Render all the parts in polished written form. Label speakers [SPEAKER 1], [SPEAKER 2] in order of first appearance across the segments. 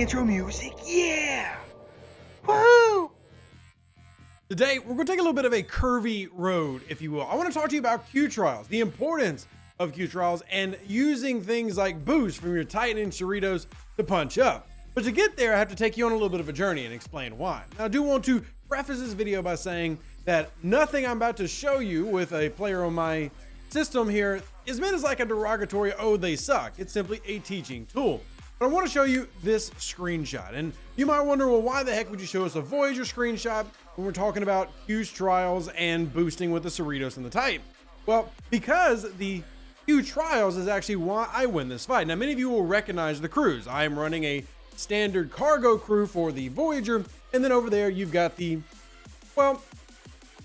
[SPEAKER 1] intro music. Yeah! Woo!
[SPEAKER 2] Today, we're going to take a little bit of a curvy road, if you will. I want to talk to you about Q trials, the importance of Q trials, and using things like boost from your Titan and Cerritos to punch up. But to get there, I have to take you on a little bit of a journey and explain why. Now, I do want to preface this video by saying that nothing I'm about to show you with a player on my system here is meant as like a derogatory, oh, they suck. It's simply a teaching tool. But I want to show you this screenshot. And you might wonder, well, why the heck would you show us a Voyager screenshot when we're talking about Q's trials and boosting with the Cerritos and the Titan? Well, because the Q trials is actually why I win this fight. Now, many of you will recognize the crews. I am running a standard cargo crew for the Voyager. And then over there, you've got the, well,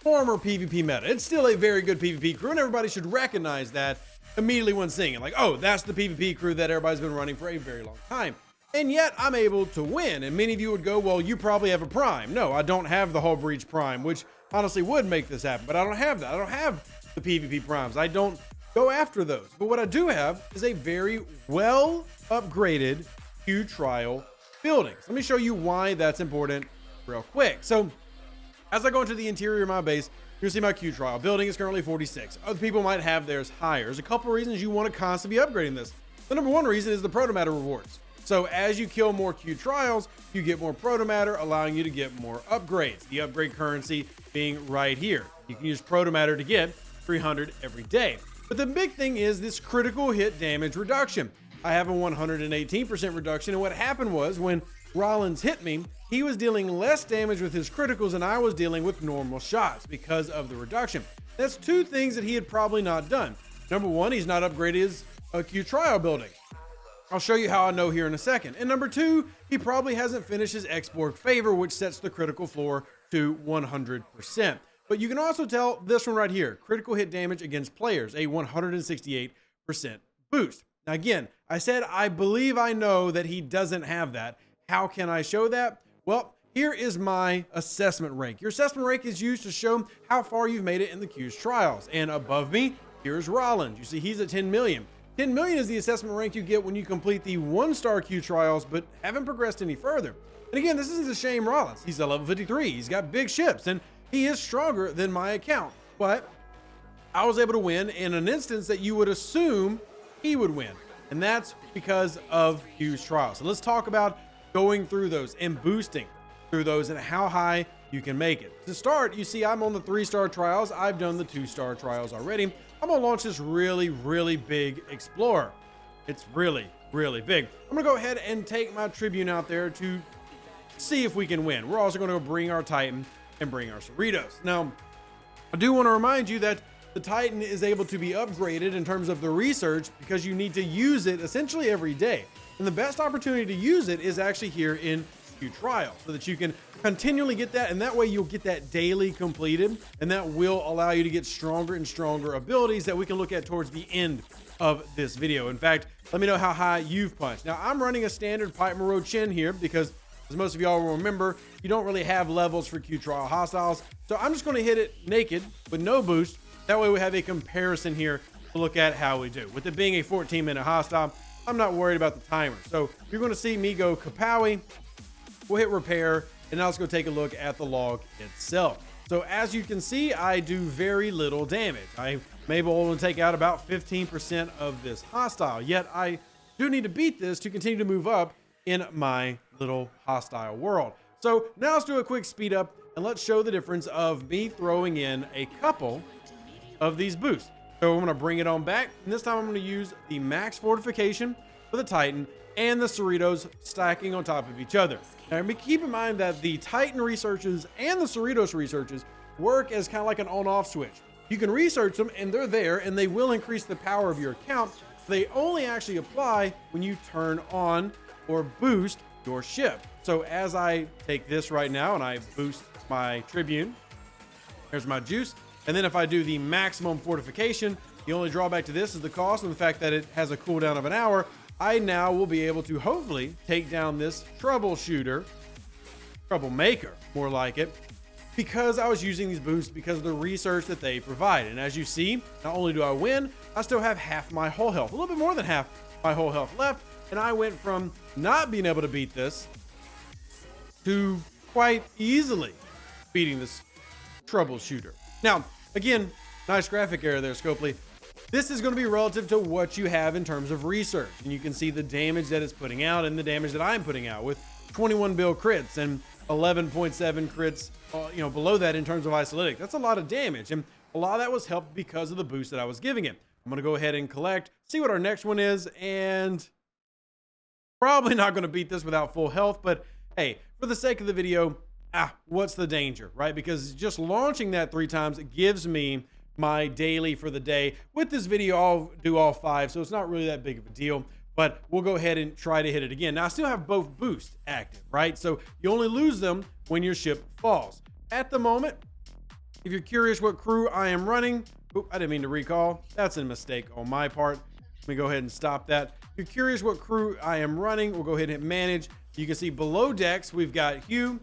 [SPEAKER 2] former PvP meta. It's still a very good PvP crew, and everybody should recognize that immediately when seeing it. Like, oh, that's the PvP crew that everybody's been running for a very long time. And yet I'm able to win. And many of you would go, well, you probably have a prime. No, I don't have the Hull Breach prime, which honestly would make this happen, but I don't have that. I don't have the PvP primes. I don't go after those. But what I do have is a very well upgraded Q trial building. So let me show you why that's important real quick. So as I go into the interior of my base, you'll see my Q trial building is currently 46. Other people might have theirs higher. There's a couple of reasons you want to constantly be upgrading this. The number one reason is the protomatter rewards. So as you kill more Q trials, you get more protomatter, allowing you to get more upgrades. The upgrade currency being right here. You can use protomatter to get 300 every day. But the big thing is this critical hit damage reduction. I have a 118% reduction, and what happened was when Rollins hit me, he was dealing less damage with his criticals than I was dealing with normal shots because of the reduction. That's two things that he had probably not done. Number one, he's not upgraded his Q trial building. I'll show you how I know here in a second. And number two, he probably hasn't finished his export favor, which sets the critical floor to 100%. But you can also tell this one right here, critical hit damage against players, a 168% boost. Now again, I said I believe I know that he doesn't have that. How can I show that? Well, here is my assessment rank. Your assessment rank is used to show how far you've made it in the Q's trials. And above me, here's Rollins. You see, he's at 10 million. 10 million is the assessment rank you get when you complete the 1-star Q trials, but haven't progressed any further. And again, this isn't a shame Rollins. He's at level 53. He's got big ships, and he is stronger than my account. But I was able to win in an instance that you would assume he would win. And that's because of Q's trials. So let's talk about going through those and boosting through those and how high you can make it. To start, you see I'm on the 3-star trials. I've done the 2-star trials already. I'm gonna launch this really, really big Explorer. It's really, really big. I'm gonna go ahead and take my Tribune out there to see if we can win. We're also gonna bring our Titan and bring our Cerritos. Now, I do wanna remind you that the Titan is able to be upgraded in terms of the research because you need to use it essentially every day. And the best opportunity to use it is actually here in Q trial so that you can continually get that. And that way you'll get that daily completed. And that will allow you to get stronger and stronger abilities that we can look at towards the end of this video. In fact, let me know how high you've punched. Now I'm running a standard Pipe Moreau Chin here because as most of y'all will remember, you don't really have levels for Q trial hostiles. So I'm just going to hit it naked with no boost. That way we have a comparison here to look at how we do. With it being a 14-minute hostile, I'm not worried about the timer. So you're going to see me go kapowie. We'll hit repair, and now let's go take a look at the log itself. So as you can see, I do very little damage. I may be able to take out about 15% of this hostile, yet I do need to beat this to continue to move up in my little hostile world. So now let's do a quick speed up, and let's show the difference of me throwing in a couple of these boosts. So I'm going to bring it on back, and this time I'm going to use the max fortification for the Titan and the Cerritos stacking on top of each other. Now keep in mind that the Titan researches and the Cerritos researches work as kind of like an on-off switch. You can research them and they're there and they will increase the power of your account. They only actually apply when you turn on or boost your ship. So as I take this right now and I boost my Tribune, there's my juice. And then if I do the maximum fortification, the only drawback to this is the cost and the fact that it has a cooldown of an hour. I now will be able to hopefully take down this troublemaker, more like it, because I was using these boosts because of the research that they provide. And as you see, not only do I win, I still have half my whole health, a little bit more than half my whole health left. And I went from not being able to beat this to quite easily beating this troubleshooter. Now, again, nice graphic error there, Scopely. This is going to be relative to what you have in terms of research. And you can see the damage that it's putting out and the damage that I'm putting out with 21 bill crits and 11.7 crits, below that in terms of isolytic. That's a lot of damage. And a lot of that was helped because of the boost that I was giving it. I'm going to go ahead and collect, see what our next one is, and probably not going to beat this without full health, but hey, for the sake of the video, what's the danger, right? Because just launching that 3 times gives me my daily for the day. With this video, I'll do all 5, so it's not really that big of a deal, but we'll go ahead and try to hit it again. Now, I still have both boosts active, right? So you only lose them when your ship falls. At the moment, if you're curious what crew I am running, I didn't mean to recall. That's a mistake on my part. Let me go ahead and stop that. If you're curious what crew I am running, we'll go ahead and hit manage. You can see below decks, we've got Hugh,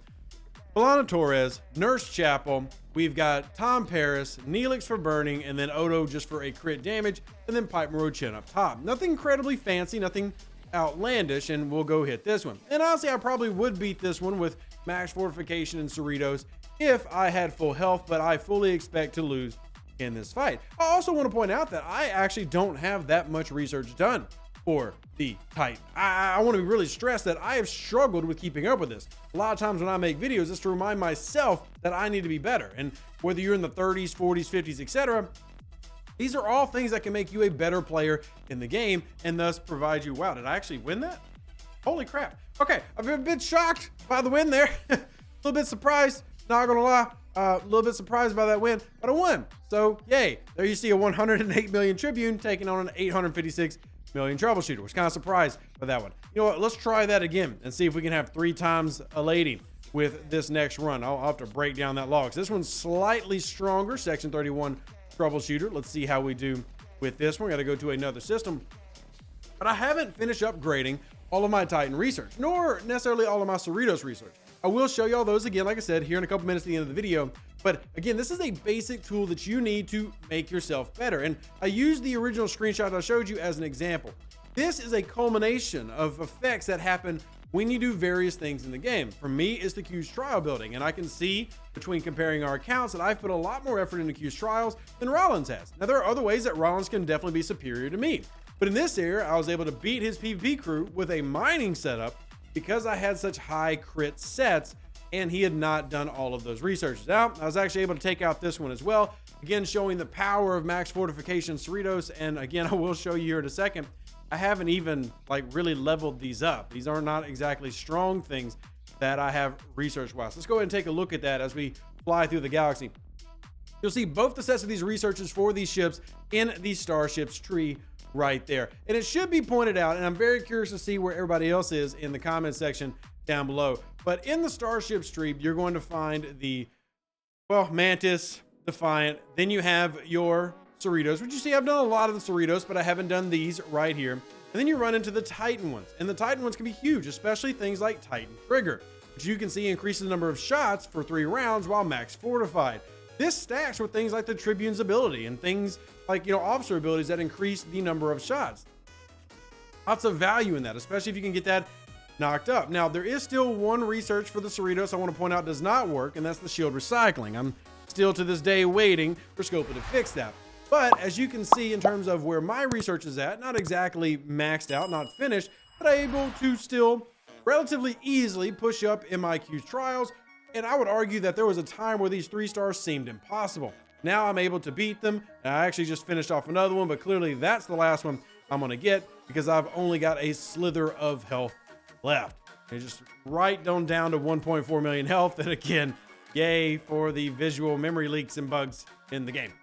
[SPEAKER 2] Belana Torres, Nurse Chapel, we've got Tom Paris, Neelix for burning, and then Odo just for a crit damage, and then Pipe Moro Chin up top. Nothing incredibly fancy, nothing outlandish, and we'll go hit this one. And honestly, I probably would beat this one with max fortification and Cerritos if I had full health, but I fully expect to lose in this fight. I also want to point out that I actually don't have that much research done for the Titan. I want to really stress that I have struggled with keeping up with this. A lot of times when I make videos, it's to remind myself that I need to be better. And whether you're in the 30s, 40s, 50s, etc., these are all things that can make you a better player in the game and thus provide you, wow, did I actually win that? Holy crap. Okay, I've been a bit shocked by the win there. A little bit surprised, not gonna lie. A little bit surprised by that win, but I won. So yay, there you see a 108 million Tribune taking on an 856 million troubleshooter. Was kind of surprised by that one. You know what, let's try that again and see if we can have 3 times a lady with this next run. I'll have to break down that log. So this one's slightly stronger, section 31 troubleshooter. Let's see how we do with this one. Got to go to another system, but I haven't finished upgrading all of my Titan research, nor necessarily all of my Cerritos research. I will show y'all those again, like I said, here in a couple minutes at the end of the video. But again, this is a basic tool that you need to make yourself better. And I used the original screenshot I showed you as an example. This is a culmination of effects that happen when you do various things in the game. For me, it's the Q's trial building. And I can see between comparing our accounts that I've put a lot more effort into Q's trials than Rollins has. Now, there are other ways that Rollins can definitely be superior to me. But in this area, I was able to beat his PvP crew with a mining setup because I had such high crit sets and he had not done all of those researches. Now, I was actually able to take out this one as well. Again, showing the power of max fortification Cerritos. And again, I will show you here in a second. I haven't even really leveled these up. These are not exactly strong things that I have research wise. Let's go ahead and take a look at that as we fly through the galaxy. You'll see both the sets of these researches for these ships in the starships tree right there. And it should be pointed out, and I'm very curious to see where everybody else is in the comment section down below. But in the starships tree, you're going to find the, Mantis, Defiant. Then you have your Cerritos, which you see I've done a lot of the Cerritos, but I haven't done these right here. And then you run into the Titan ones. And the Titan ones can be huge, especially things like Titan Trigger, which you can see increases the number of shots for 3 rounds while max fortified. This stacks with things like the Tribune's ability and things like, officer abilities that increase the number of shots. Lots of value in that, especially if you can get that knocked up. Now, there is still one research for the Cerritos I want to point out does not work, and that's the shield recycling. I'm still to this day waiting for Scopa to fix that. But as you can see in terms of where my research is at, not exactly maxed out, not finished, but able to still relatively easily push up MIQ trials. And I would argue that there was a time where these 3 stars seemed impossible. Now I'm able to beat them. And I actually just finished off another one, but clearly that's the last one I'm going to get because I've only got a slither of health left. It's just right down to 1.4 million health. And again, yay for the visual memory leaks and bugs in the game.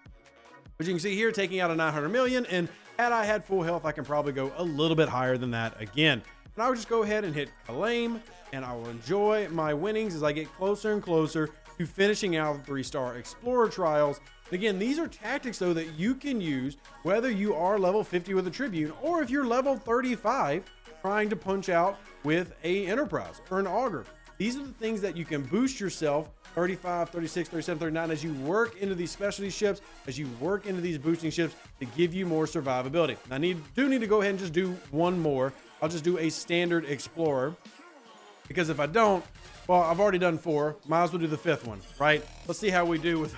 [SPEAKER 2] But you can see here, taking out a 900 million. And had I had full health, I can probably go a little bit higher than that again. And I would just go ahead and hit claim, and I will enjoy my winnings as I get closer and closer to finishing out the 3-star Explorer trials. And again, these are tactics, though, that you can use whether you are level 50 with a Tribune or if you're level 35 trying to punch out with a Enterprise or an Augur. These are the things that you can boost yourself 35, 36, 37, 39 as you work into these specialty ships, as you work into these boosting ships to give you more survivability. I do need to go ahead and just do one more. I'll just do a standard explorer, because if I don't, well, I've already done 4. Might as well do the 5th one, right? Let's see how we do with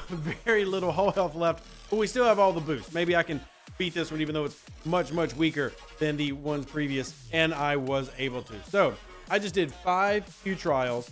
[SPEAKER 2] very little whole health left, but we still have all the boosts. Maybe I can beat this one, even though it's much, much weaker than the ones previous, and I was able to. So I just did 5 Q trials,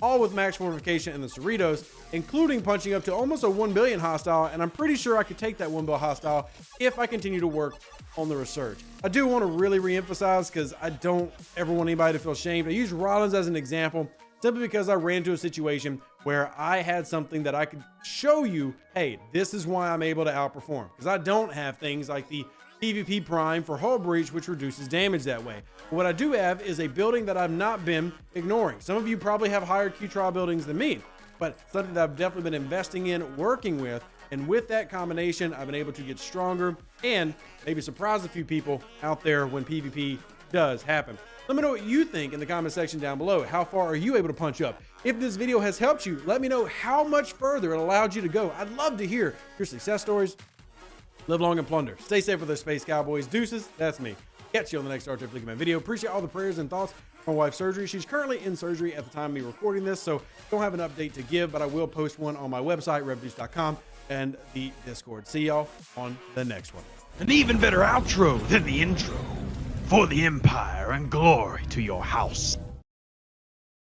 [SPEAKER 2] all with max fortification and the Cerritos, including punching up to almost a 1 billion hostile, and I'm pretty sure I could take that 1 billion hostile if I continue to work on the research. I do want to really re-emphasize, because I don't ever want anybody to feel shamed. I use Rollins as an example simply because I ran into a situation where I had something that I could show you, hey, this is why I'm able to outperform, because I don't have things like the PvP Prime for Hull Breach, which reduces damage that way. But what I do have is a building that I've not been ignoring. Some of you probably have higher Q trial buildings than me, but something that I've definitely been investing in, working with, and with that combination, I've been able to get stronger and maybe surprise a few people out there when PvP does happen. Let me know what you think in the comment section down below. How far are you able to punch up? If this video has helped you, let me know how much further it allowed you to go. I'd love to hear your success stories. Live long and plunder. Stay safe with those space cowboys. Deuces, that's me. Catch you on the next Star Trek Fleet Command video. Appreciate all the prayers and thoughts on my wife's surgery. She's currently in surgery at the time of me recording this, so don't have an update to give, but I will post one on my website, revdeuce.com, and the Discord. See y'all on the next one.
[SPEAKER 1] An even better outro than the intro. For the Empire and glory to your house.